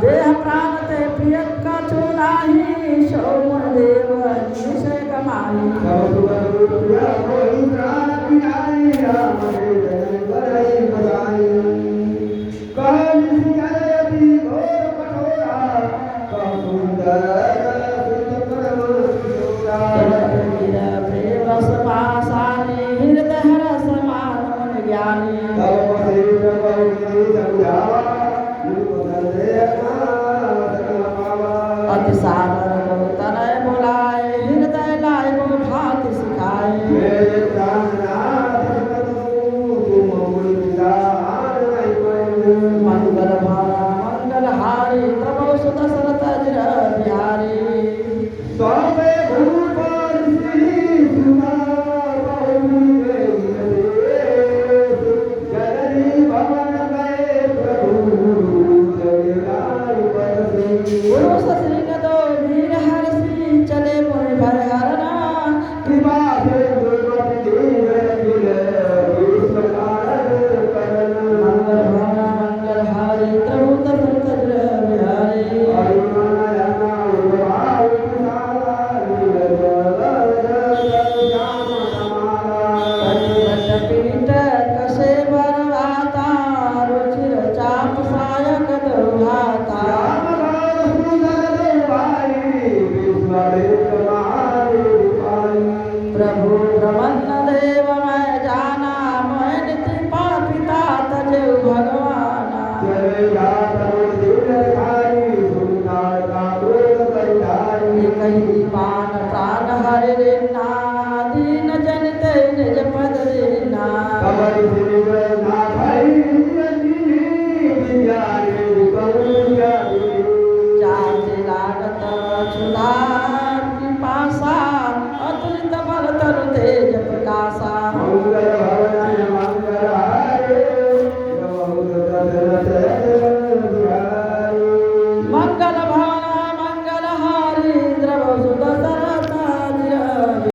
देह प्राण ते प्रिय कछु नाही, शोभन देव निशय कमाई। प्रेम समासानी हृदय रस मान मन ज्ञानी। अति सागर को तनय बुलाए, हृदय लाए वो भात सिखाए। मंगल भारा मंगल हारी, प्रभु सुत सरत अजर बिहारी। गुरु ससिंह दो वीर हरसी, चले मुनि भय हरना। मंगल भारा मंगल हारी, प्रभु सुत सरत अजर बिहारी। पीठ कसे बरवाता, रुचिर चाप सायक दुहाता। प्रभु ब्रह्मण्य देव मैं जाना, मैं निति पापिता तजेउ भगवाना। कही पान प्राण हरि रीना, दीन जन ते निज पद रीना। जाति लागत क्षुधा